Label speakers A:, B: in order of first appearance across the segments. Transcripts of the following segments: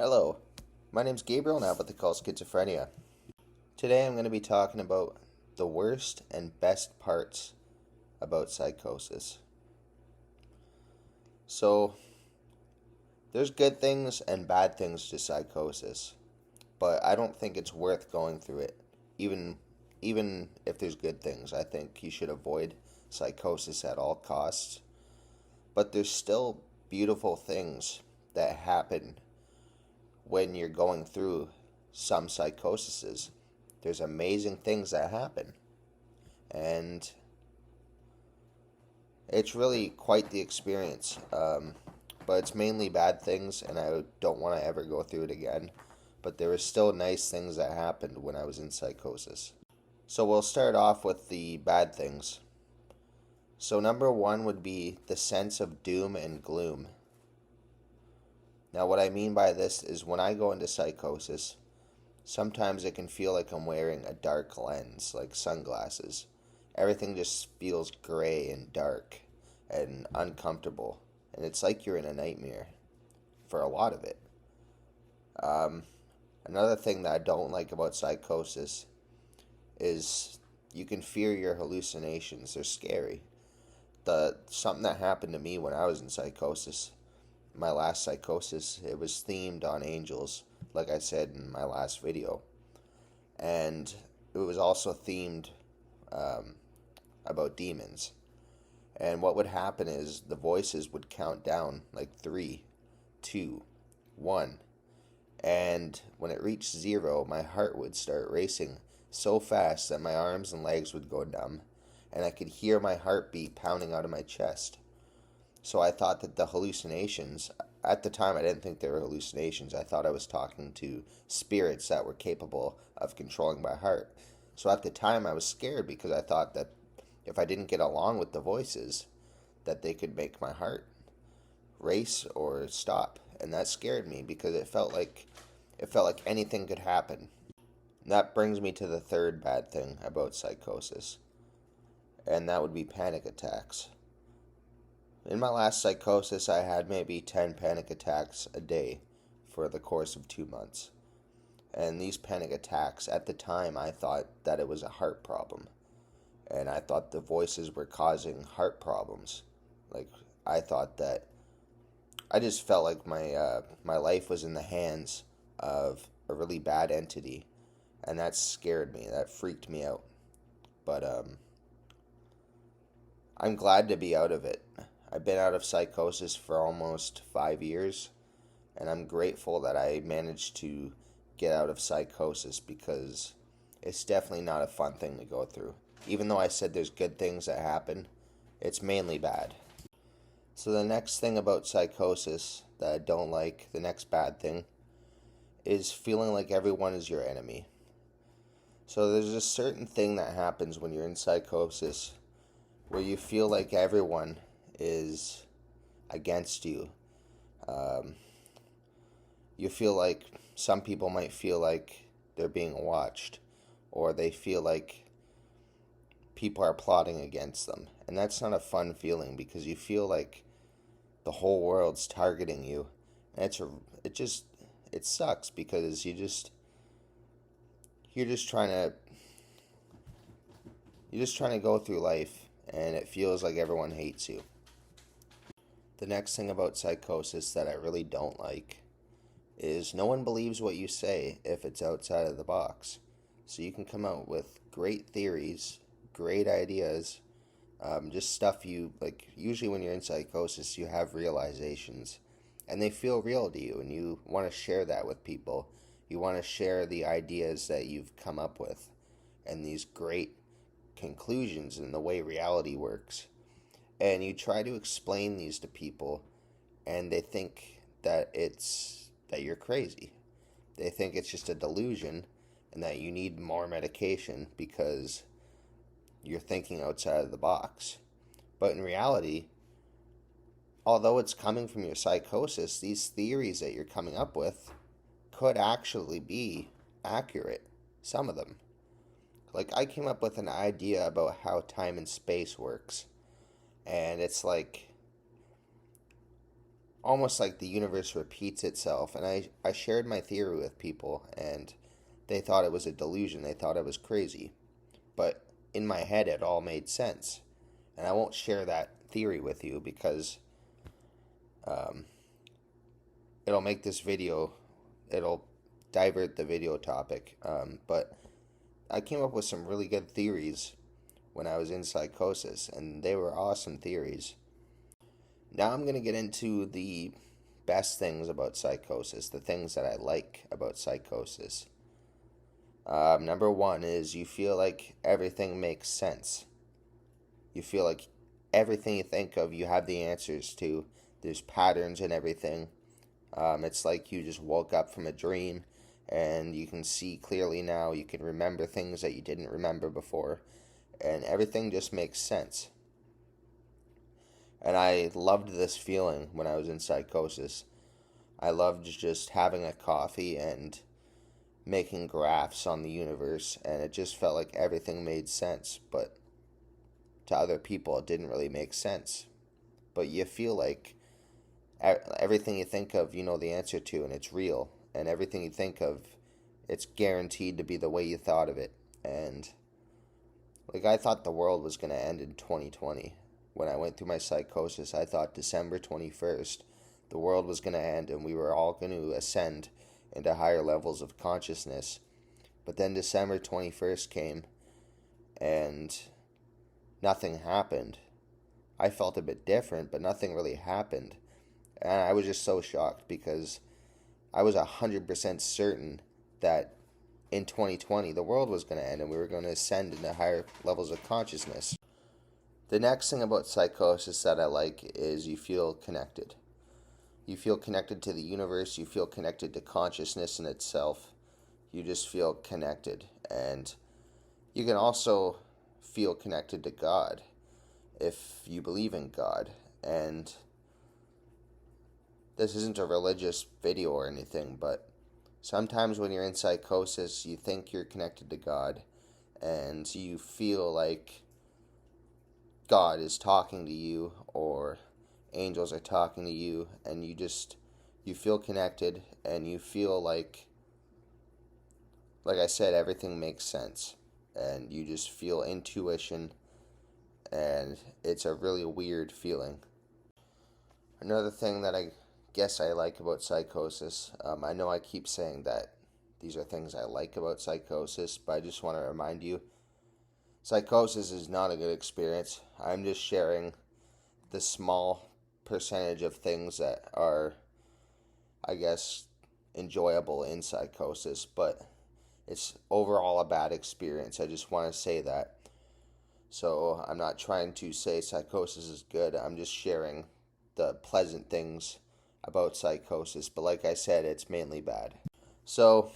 A: Hello, my name's Gabriel and I have what they call schizophrenia. Today I'm going to be talking about the worst and best parts about psychosis. So, there's good things and bad things to psychosis, but I don't think it's worth going through it. Even if there's good things, I think you should avoid psychosis at all costs. But there's still beautiful things that happen when you're going through some psychoses. There's amazing things that happen. And it's really quite the experience. But it's mainly bad things, and I don't want to ever go through it again. But there were still nice things that happened when I was in psychosis. So we'll start off with the bad things. So, number one would be the sense of doom and gloom. Now, what I mean by this is when I go into psychosis, sometimes it can feel like I'm wearing a dark lens, like sunglasses. Everything just feels gray and dark and uncomfortable. And it's like you're in a nightmare for a lot of it. Another thing that I don't like about psychosis is you can fear your hallucinations. They're scary. Something that happened to me when I was in psychosis, my last psychosis, it was themed on angels, like I said in my last video. And it was also themed about demons. And what would happen is the voices would count down like 3, 2, 1. And when it reached 0, my heart would start racing so fast that my arms and legs would go numb. And I could hear my heartbeat pounding out of my chest. So I thought that the hallucinations, at the time I didn't think they were hallucinations. I thought I was talking to spirits that were capable of controlling my heart. So at the time I was scared because I thought that if I didn't get along with the voices, that they could make my heart race or stop. And that scared me because it felt like anything could happen. And that brings me to the third bad thing about psychosis, and that would be panic attacks. In my last psychosis, I had maybe 10 panic attacks a day for the course of 2 months. And these panic attacks, at the time, I thought that it was a heart problem. And I thought the voices were causing heart problems. Like, I thought that I just felt like my life was in the hands of a really bad entity. And that scared me. That freaked me out. But, I'm glad to be out of it. I've been out of psychosis for almost 5 years, and I'm grateful that I managed to get out of psychosis because it's definitely not a fun thing to go through. Even though I said there's good things that happen, it's mainly bad. So the next thing about psychosis that I don't like, the next bad thing, is feeling like everyone is your enemy. So there's a certain thing that happens when you're in psychosis where you feel like everyone is against you. You feel like some people might feel like they're being watched, or they feel like people are plotting against them. And that's not a fun feeling because you feel like the whole world's targeting you. And it sucks because you're just trying to go through life, and it feels like everyone hates you. The next thing about psychosis that I really don't like is no one believes what you say if it's outside of the box. So you can come out with great theories, great ideas, just stuff you, like, usually when you're in psychosis, you have realizations, and they feel real to you, and you want to share that with people. You want to share the ideas that you've come up with, and these great conclusions and the way reality works. And you try to explain these to people, and they think that you're crazy. They think it's just a delusion and that you need more medication because you're thinking outside of the box. But in reality, although it's coming from your psychosis, these theories that you're coming up with could actually be accurate. Some of them. Like, I came up with an idea about how time and space works. And it's like almost like the universe repeats itself. And I shared my theory with people, and they thought it was a delusion. They thought I was crazy. But in my head, it all made sense. And I won't share that theory with you because um, it'll make this video, it'll divert the video topic. But I came up with some really good theories when I was in psychosis, and they were awesome theories. Now I'm going to get into the best things about psychosis, the things that I like about psychosis. Number one is you feel like everything makes sense. You feel like everything you think of, you have the answers to. There's patterns in everything. It's like you just woke up from a dream and you can see clearly now. You can remember things that you didn't remember before. And everything just makes sense. And I loved this feeling when I was in psychosis. I loved just having a coffee and making graphs on the universe, and it just felt like everything made sense. But to other people, it didn't really make sense. But you feel like everything you think of, you know the answer to, and it's real. And everything you think of, it's guaranteed to be the way you thought of it. And like, I thought the world was going to end in 2020. When I went through my psychosis, I thought December 21st, the world was going to end and we were all going to ascend into higher levels of consciousness. But then December 21st came and nothing happened. I felt a bit different, but nothing really happened. And I was just so shocked because I was 100% certain that in 2020 the world was going to end and we were going to ascend into higher levels of consciousness. The next thing about psychosis that I like is you feel connected. You feel connected to the universe. You feel connected to consciousness in itself. You just feel connected. And you can also feel connected to God if you believe in God. And this isn't a religious video or anything, but sometimes when you're in psychosis, you think you're connected to God, and you feel like God is talking to you, or angels are talking to you, and you feel connected, and you feel like I said, everything makes sense, and you just feel intuition, and it's a really weird feeling. Another thing that I guess I like about psychosis, I know I keep saying that these are things I like about psychosis, but I just want to remind you, psychosis is not a good experience. I'm just sharing the small percentage of things that are, I guess, enjoyable in psychosis, but it's overall a bad experience. I just want to say that. So I'm not trying to say psychosis is good. I'm just sharing the pleasant things about psychosis. But like I said, it's mainly bad. So,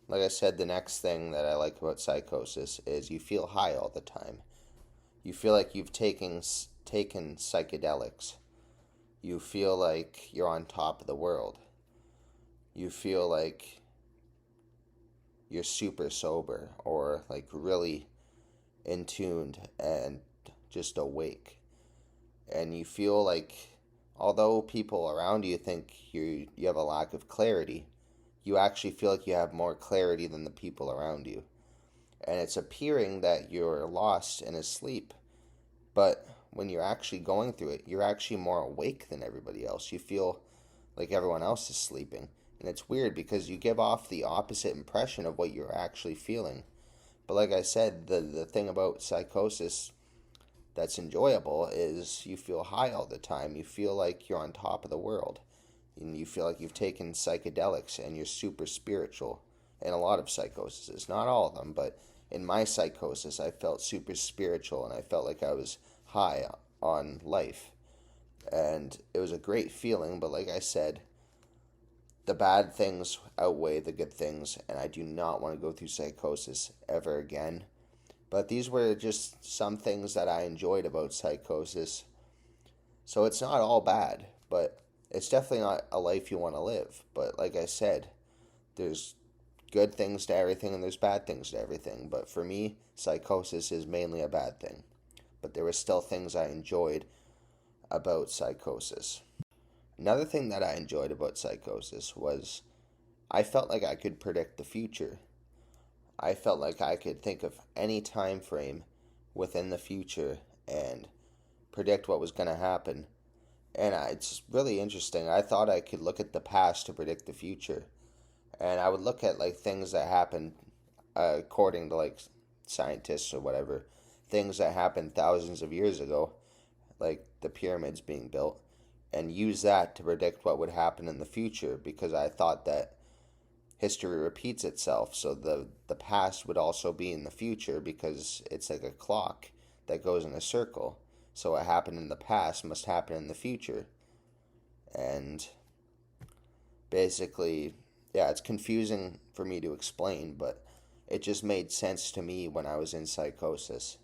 A: like I said, the next thing that I like about psychosis is you feel high all the time. You feel like you've taken psychedelics. You feel like you're on top of the world. You feel like you're super sober or like really in tuned and just awake. And you feel like, although people around you think you have a lack of clarity, you actually feel like you have more clarity than the people around you. And it's appearing that you're lost and asleep, but when you're actually going through it, you're actually more awake than everybody else. You feel like everyone else is sleeping. And it's weird because you give off the opposite impression of what you're actually feeling. But like I said, the thing about psychosis that's enjoyable is you feel high all the time. You feel like you're on top of the world. And you feel like you've taken psychedelics and you're super spiritual. In a lot of psychoses, not all of them, but in my psychosis, I felt super spiritual and I felt like I was high on life. And it was a great feeling, but like I said, the bad things outweigh the good things, and I do not want to go through psychosis ever again. But these were just some things that I enjoyed about psychosis. So it's not all bad, but it's definitely not a life you want to live. But like I said, there's good things to everything and there's bad things to everything. But for me, psychosis is mainly a bad thing. But there were still things I enjoyed about psychosis. Another thing that I enjoyed about Psychosis was I felt like I could predict the future. I felt like I could think of any time frame within the future and predict what was going to happen. And it's really interesting. I thought I could look at the past to predict the future. And I would look at like things that happened according to like scientists or whatever, things that happened thousands of years ago, like the pyramids being built, and use that to predict what would happen in the future because I thought that history repeats itself. So the past would also be in the future because it's like a clock that goes in a circle. So what happened in the past must happen in the future. And basically, yeah, it's confusing for me to explain, but it just made sense to me when I was in psychosis.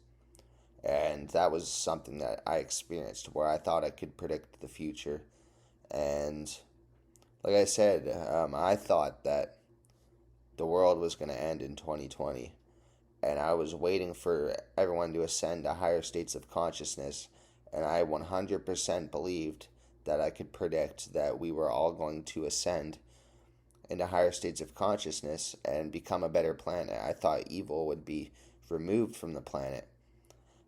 A: And that was something that I experienced where I thought I could predict the future. And like I said, I thought that the world was going to end in 2020. And I was waiting for everyone to ascend to higher states of consciousness. And I 100% believed that I could predict that we were all going to ascend into higher states of consciousness and become a better planet. I thought evil would be removed from the planet.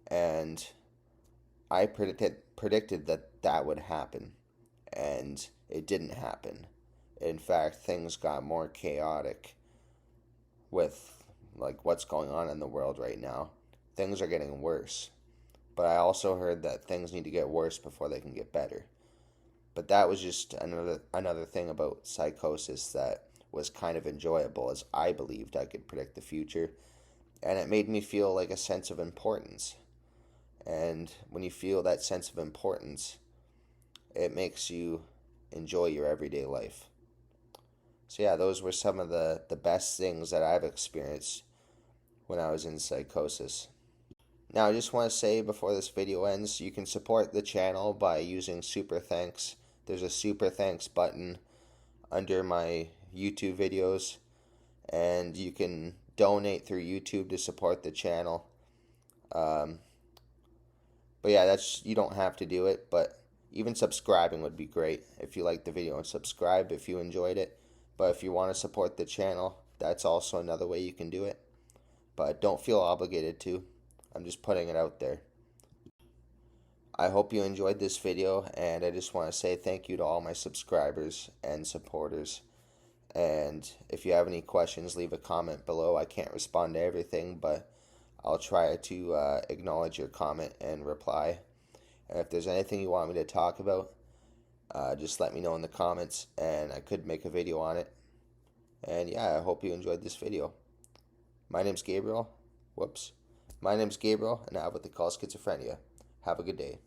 A: And I predicted that that would happen. And it didn't happen. In fact, things got more chaotic with like what's going on in the world right now. Things are getting worse. But I also heard that things need to get worse before they can get better. But that was just another thing about psychosis that was kind of enjoyable, as I believed I could predict the future, and it made me feel like a sense of importance. And when you feel that sense of importance, it makes you enjoy your everyday life. So yeah, those were some of the best things that I've experienced when I was in psychosis. Now, I just want to say before this video ends, you can support the channel by using Super Thanks. There's a Super Thanks button under my YouTube videos, and you can donate through YouTube to support the channel. But yeah, you don't have to do it, but even subscribing would be great if you liked the video, and subscribe if you enjoyed it. But if you want to support the channel, that's also another way you can do it. But don't feel obligated to. I'm just putting it out there. I hope you enjoyed this video, and I just want to say thank you to all my subscribers and supporters. And if you have any questions, leave a comment below. I can't respond to everything, but I'll try to acknowledge your comment and reply. And if there's anything you want me to talk about, just let me know in the comments, and I could make a video on it. And yeah, I hope you enjoyed this video. My name's Gabriel. My name's Gabriel, and I have what they call schizophrenia. Have a good day.